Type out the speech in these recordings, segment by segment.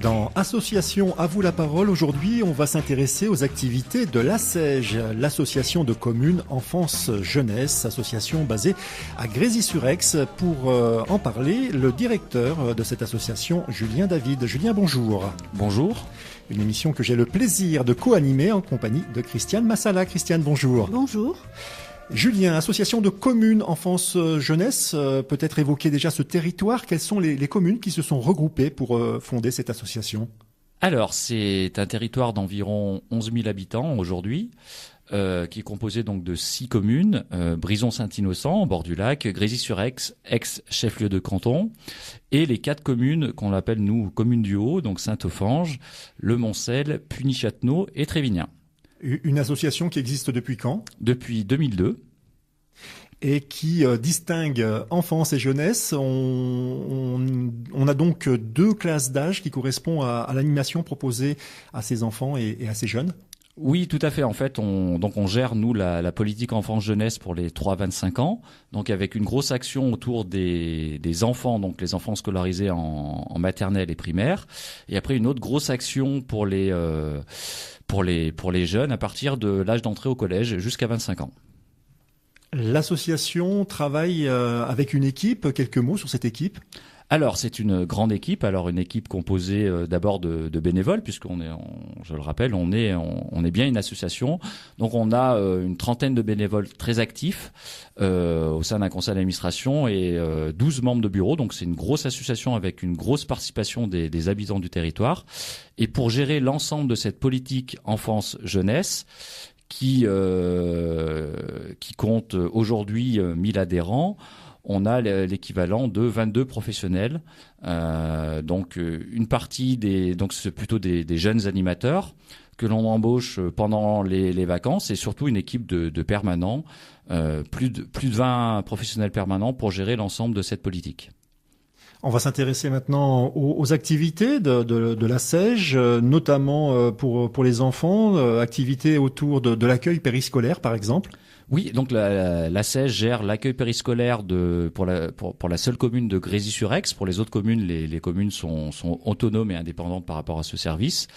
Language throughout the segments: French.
Dans Association à vous la parole, aujourd'hui on va s'intéresser aux activités de l'ASEJ, l'association de communes enfance-jeunesse, association basée à Grésy-sur-Aix. Pour en parler, le directeur de cette association, Julien David. Julien, bonjour. Bonjour. Une émission que j'ai le plaisir de co-animer en compagnie de Christiane Massala. Christiane, bonjour. Bonjour. Julien, association de communes enfance-jeunesse, peut-être évoquer déjà ce territoire. Quelles sont les communes qui se sont regroupées pour fonder cette association ? Alors, c'est un territoire d'environ 11 000 habitants aujourd'hui, qui est composé donc de 6 communes, Brison-Saint-Innocent, au bord du lac, Grésy-sur-Aix, ex-chef-lieu de canton, et les 4 communes qu'on appelle, nous, communes du Haut, donc Saint-Ophange, Le Moncel, Puny-Châtenot et Trévignan. Une association qui existe depuis quand ? Depuis 2002. Et qui distingue enfance et jeunesse. On a donc 2 classes d'âge qui correspondent à l'animation proposée à ces enfants et à ces jeunes. Oui, tout à fait. En fait, on gère, nous, la politique enfance-jeunesse pour les 3-25 ans. Donc, avec une grosse action autour des enfants, donc les enfants scolarisés en maternelle et primaire. Et après, une autre grosse action pour les jeunes à partir de l'âge d'entrée au collège jusqu'à 25 ans. L'association travaille avec une équipe. Quelques mots sur cette équipe ? Alors, c'est une grande équipe. Alors, une équipe composée d'abord de bénévoles, puisqu'on est, je le rappelle, on est bien une association. Donc, on a une trentaine de bénévoles très actifs au sein d'un conseil d'administration et 12 membres de bureau. Donc, c'est une grosse association avec une grosse participation des habitants du territoire. Et pour gérer l'ensemble de cette politique enfance-jeunesse, qui compte aujourd'hui 1000 adhérents, on a l'équivalent de 22 professionnels. Donc une partie donc c'est plutôt des jeunes animateurs que l'on embauche pendant les vacances et surtout une équipe de permanents, plus de 20 professionnels permanents pour gérer l'ensemble de cette politique. On va s'intéresser maintenant aux activités de l'ASEJ, notamment pour les enfants, activités autour de l'accueil périscolaire par exemple. Oui, donc l'ASEJ gère l'accueil périscolaire pour la seule commune de Grésy-sur-Aix. Pour les autres communes, les communes sont autonomes et indépendantes par rapport à ce service.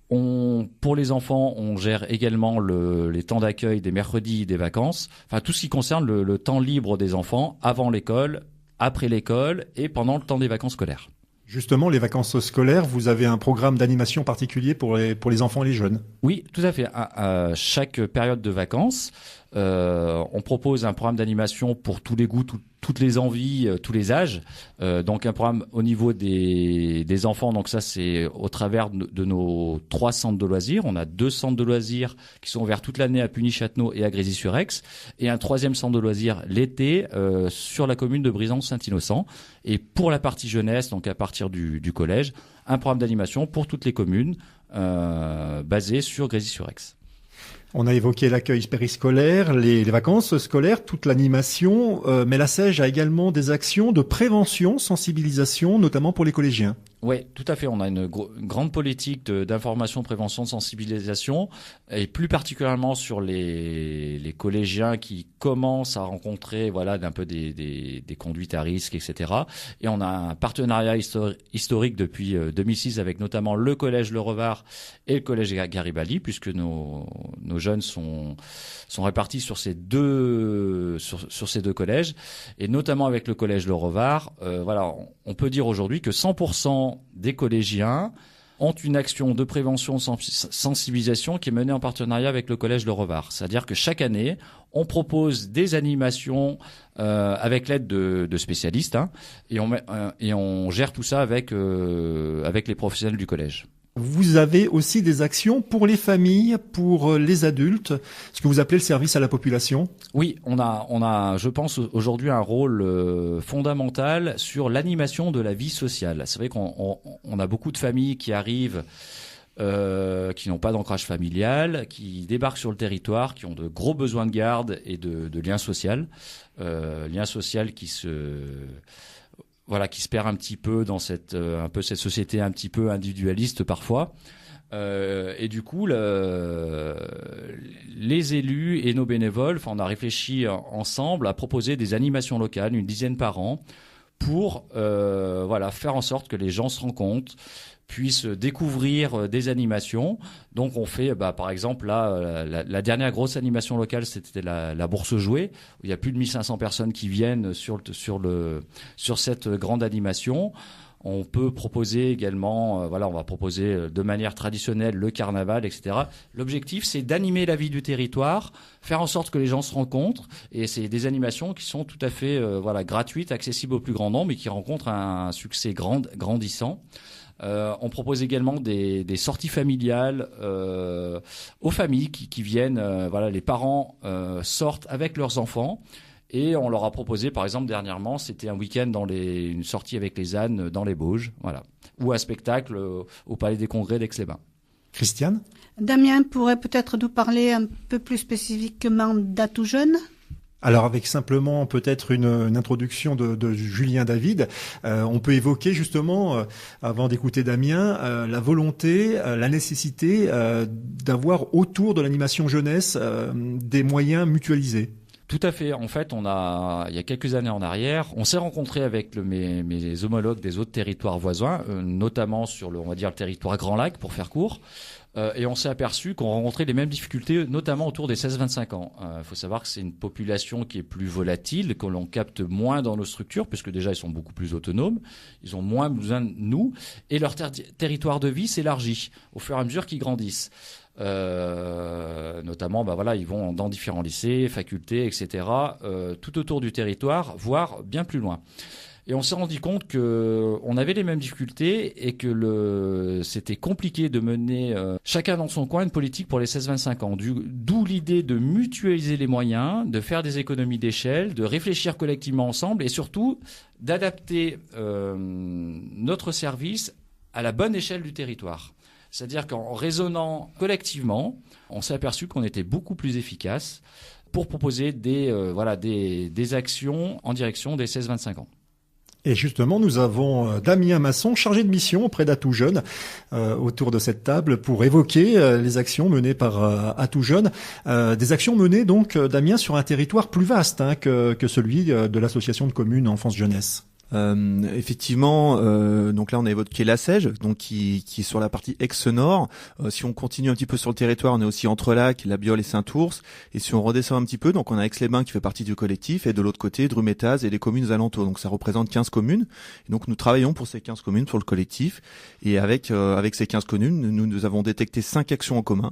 Pour les enfants, on gère également les temps d'accueil des mercredis, des vacances, enfin tout ce qui concerne le temps libre des enfants avant l'école, après l'école et pendant le temps des vacances scolaires. Justement, les vacances scolaires, vous avez un programme d'animation particulier pour les enfants et les jeunes ? Oui, tout à fait. À chaque période de vacances, on propose un programme d'animation pour tous les goûts, toutes les envies, tous les âges. Donc un programme au niveau des enfants. Donc ça, c'est au travers de nos 3 centres de loisirs. On a 2 centres de loisirs qui sont ouverts toute l'année à Puny-Châtenot et à Grésy-sur-Aix. Et un 3e centre de loisirs l'été sur la commune de Brison-Saint-Innocent. Et pour la partie jeunesse, donc à partir du collège, un programme d'animation pour toutes les communes basé sur Grésy-sur-Aix. On a évoqué l'accueil périscolaire, les vacances scolaires, toute l'animation, mais l'ASEJ a également des actions de prévention, sensibilisation, notamment pour les collégiens. Oui, tout à fait. On a une grande politique d'information, prévention, de sensibilisation, et plus particulièrement sur les collégiens qui commencent à rencontrer un peu des conduites à risque, etc. Et on a un partenariat historique depuis 2006 avec notamment le collège Le Revard et le collège Garibaldi, puisque nos jeunes sont répartis sur ces deux collèges, et notamment avec le collège Le Revard. On peut dire aujourd'hui que 100% des collégiens ont une action de prévention, de sensibilisation qui est menée en partenariat avec le collège Le Revard. C'est-à-dire que chaque année, on propose des animations avec l'aide de spécialistes, et on gère tout ça avec les professionnels du collège. Vous avez aussi des actions pour les familles, pour les adultes, ce que vous appelez le service à la population. Oui, on a, je pense, aujourd'hui un rôle fondamental sur l'animation de la vie sociale. C'est vrai qu'on a beaucoup de familles qui arrivent, qui n'ont pas d'ancrage familial, qui débarquent sur le territoire, qui ont de gros besoins de garde et de lien social. Lien social qui se perd un petit peu dans cette société un petit peu individualiste parfois. Et du coup, les élus et nos bénévoles, on a réfléchi ensemble à proposer des animations locales, une dizaine par an, pour faire en sorte que les gens se rencontrent, puissent découvrir des animations. Donc on fait, par exemple, là, la dernière grosse animation locale, c'était la Bourse Jouet, où il y a plus de 1500 personnes qui viennent sur cette grande animation. On peut proposer également, on va proposer de manière traditionnelle le carnaval, etc. L'objectif, c'est d'animer la vie du territoire, faire en sorte que les gens se rencontrent. Et c'est des animations qui sont tout à fait gratuites, accessibles au plus grand nombre et qui rencontrent un succès grandissant. On propose également des sorties familiales aux familles qui viennent. Les parents sortent avec leurs enfants. Et on leur a proposé, par exemple, dernièrement, c'était un week-end une sortie avec les ânes dans les Bauges, ou un spectacle au Palais des Congrès d'Aix-les-Bains. Christiane ? Damien pourrait peut-être nous parler un peu plus spécifiquement d'Atout Jeune. Alors avec simplement peut-être une introduction de Julien David, on peut évoquer justement, avant d'écouter Damien, la volonté, la nécessité d'avoir autour de l'animation jeunesse des moyens mutualisés. Tout à fait. En fait, il y a quelques années en arrière, on s'est rencontré avec mes homologues des autres territoires voisins, notamment sur le territoire Grand Lac, pour faire court. Et on s'est aperçu qu'on rencontrait les mêmes difficultés, notamment autour des 16-25 ans. Il faut savoir que c'est une population qui est plus volatile, que l'on capte moins dans nos structures, puisque déjà ils sont beaucoup plus autonomes, ils ont moins besoin de nous, et leur territoire de vie s'élargit au fur et à mesure qu'ils grandissent. Notamment, ils vont dans différents lycées, facultés, etc., tout autour du territoire, voire bien plus loin. Et on s'est rendu compte qu'on avait les mêmes difficultés et que c'était compliqué de mener chacun dans son coin une politique pour les 16-25 ans. D'où l'idée de mutualiser les moyens, de faire des économies d'échelle, de réfléchir collectivement ensemble et surtout d'adapter notre service à la bonne échelle du territoire. C'est-à-dire qu'en raisonnant collectivement, on s'est aperçu qu'on était beaucoup plus efficace pour proposer des actions en direction des 16-25 ans. Et justement, nous avons Damien Masson, chargé de mission auprès d'Atout Jeune, autour de cette table pour évoquer les actions menées par Atout Jeune. Des actions menées donc, Damien, sur un territoire plus vaste que celui de l'association de communes Enfance-Jeunesse. Effectivement, donc là on a évoqué la Sège, donc qui est sur la partie ex-nord. Si on continue un petit peu sur le territoire, on est aussi entre Lacs, La Biole et Saint-Ours. Et si on redescend un petit peu, donc on a Aix-les-Bains qui fait partie du collectif, et de l'autre côté Drumettaz et les communes alentours. Donc ça représente 15 communes. Et donc nous travaillons pour ces 15 communes sur le collectif. Et avec ces 15 communes, nous avons détecté 5 actions en commun.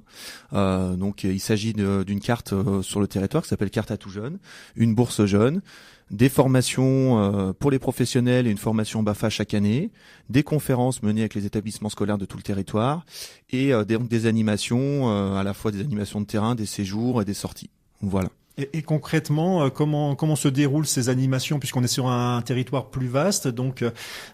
Donc il s'agit d'une carte sur le territoire qui s'appelle Carte Atout Jeune, une bourse jeune, des formations pour les professionnels et une formation BAFA chaque année, des conférences menées avec les établissements scolaires de tout le territoire et des animations, à la fois des animations de terrain, des séjours et des sorties. Voilà. Et concrètement, comment se déroulent ces animations, puisqu'on est sur un territoire plus vaste. Donc,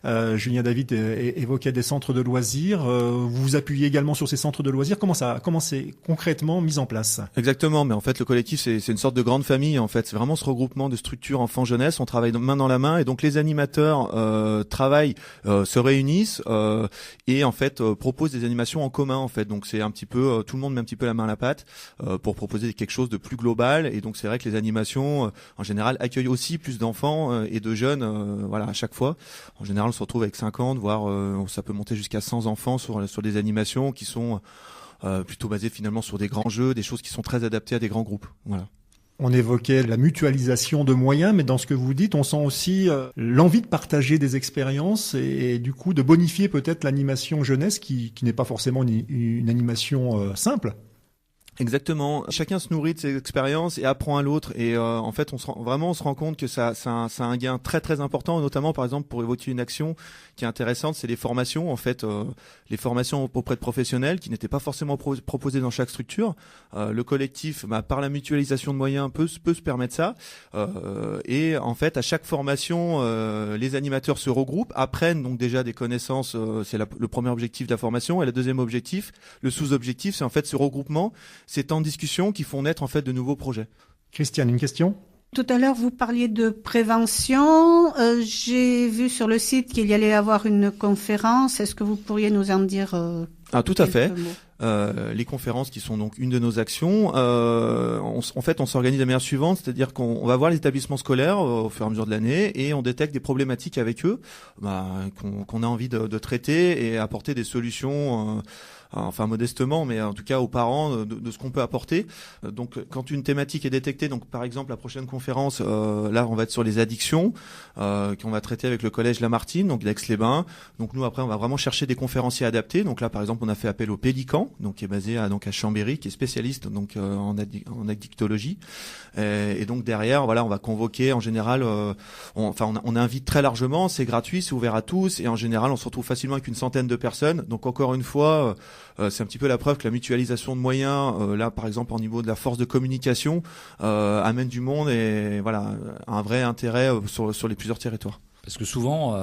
Julien David évoquait des centres de loisirs. Vous vous appuyez également sur ces centres de loisirs. Comment c'est concrètement mis en place? Exactement. Mais en fait, le collectif, c'est une sorte de grande famille. En fait, c'est vraiment ce regroupement de structures enfants-jeunesse. On travaille main dans la main, et donc les animateurs travaillent, se réunissent et en fait proposent des animations en commun. En fait, donc c'est un petit peu tout le monde met un petit peu la main à la pâte pour proposer quelque chose de plus global. Et donc c'est vrai que les animations en général accueillent aussi plus d'enfants et de jeunes à chaque fois. En général on se retrouve avec 50 voire ça peut monter jusqu'à 100 enfants sur des animations qui sont plutôt basées finalement sur des grands jeux, des choses qui sont très adaptées à des grands groupes. Voilà. On évoquait la mutualisation de moyens, mais dans ce que vous dites, on sent aussi l'envie de partager des expériences et du coup de bonifier peut-être l'animation jeunesse qui n'est pas forcément une animation simple. Exactement. Chacun se nourrit de ses expériences et apprend à l'autre. Et en fait, on se rend compte que ça a un gain très très important, notamment par exemple pour évoquer une action qui est intéressante, c'est les formations. En fait, les formations auprès de professionnels qui n'étaient pas forcément proposées dans chaque structure. Le collectif, par la mutualisation de moyens, peut se permettre ça. Et en fait, à chaque formation, les animateurs se regroupent, apprennent donc déjà des connaissances. C'est le premier objectif de la formation. Et le deuxième objectif, le sous-objectif, c'est en fait ce regroupement. Ces temps de discussion qui font naître en fait de nouveaux projets. Christiane, une question ? Tout à l'heure, vous parliez de prévention. J'ai vu sur le site qu'il y allait avoir une conférence. Est-ce que vous pourriez nous en dire tout à fait. Les conférences qui sont donc une de nos actions, en fait on s'organise de la manière suivante, c'est-à-dire qu'on va voir les établissements scolaires au fur et à mesure de l'année et on détecte des problématiques avec eux qu'on a envie de traiter et apporter des solutions enfin modestement, mais en tout cas aux parents de ce qu'on peut apporter. Donc quand une thématique est détectée, donc par exemple la prochaine conférence, là on va être sur les addictions, qu'on va traiter avec le collège Lamartine, donc d'Aix-les-Bains. Donc nous après on va vraiment chercher des conférenciers adaptés. Donc là par exemple on a fait appel au Pélican, donc qui est basé à Chambéry, qui est spécialiste donc en addictologie. Et donc derrière voilà on va convoquer en général, on invite très largement, c'est gratuit, c'est ouvert à tous et en général on se retrouve facilement avec une centaine de personnes. Donc encore une fois c'est un petit peu la preuve que la mutualisation de moyens, là par exemple au niveau de la force de communication, amène du monde et voilà un vrai intérêt sur les plusieurs territoires. Parce que souvent,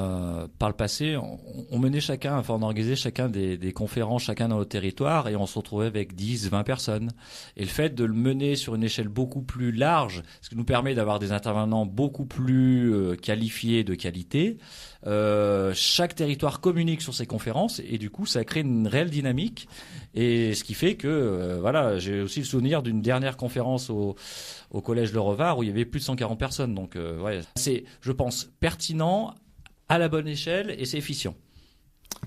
par le passé, on menait on organisait chacun des conférences, chacun dans notre territoire, et on se retrouvait avec 10, 20 personnes. Et le fait de le mener sur une échelle beaucoup plus large, ce qui nous permet d'avoir des intervenants beaucoup plus qualifiés, de qualité, chaque territoire communique sur ses conférences, et du coup, ça crée une réelle dynamique. Et ce qui fait que, voilà, j'ai aussi le souvenir d'une dernière conférence au collège Le Revard où il y avait plus de 140 personnes. Donc, ouais, c'est, je pense, pertinent, à la bonne échelle et c'est efficient.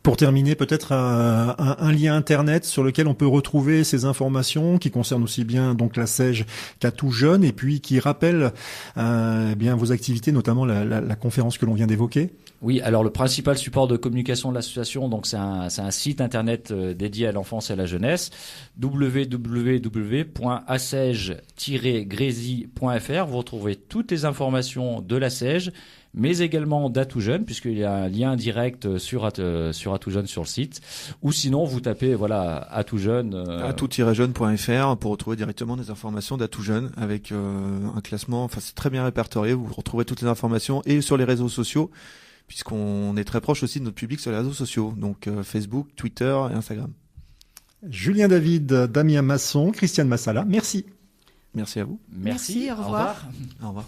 Pour terminer, peut-être un lien internet sur lequel on peut retrouver ces informations qui concernent aussi bien donc la SAIG qu'à tout jeune et puis qui rappelle bien vos activités, notamment la conférence que l'on vient d'évoquer. Oui, alors le principal support de communication de l'association, donc c'est un site internet dédié à l'enfance et à la jeunesse, www.asej-grésy.fr. Vous retrouvez toutes les informations de la SAIG, mais également d'Atout Jeune, puisqu'il y a un lien direct sur Atout Jeune sur le site. Ou sinon, vous tapez voilà Atout Jeune. Atout-jeune.fr pour retrouver directement des informations d'Atout Jeune avec un classement. Enfin, c'est très bien répertorié. Vous retrouverez toutes les informations et sur les réseaux sociaux, puisqu'on est très proche aussi de notre public sur les réseaux sociaux, donc Facebook, Twitter et Instagram. Julien David, Damien Masson, Christiane Massala, merci. Merci à vous. Merci, au revoir. Au revoir.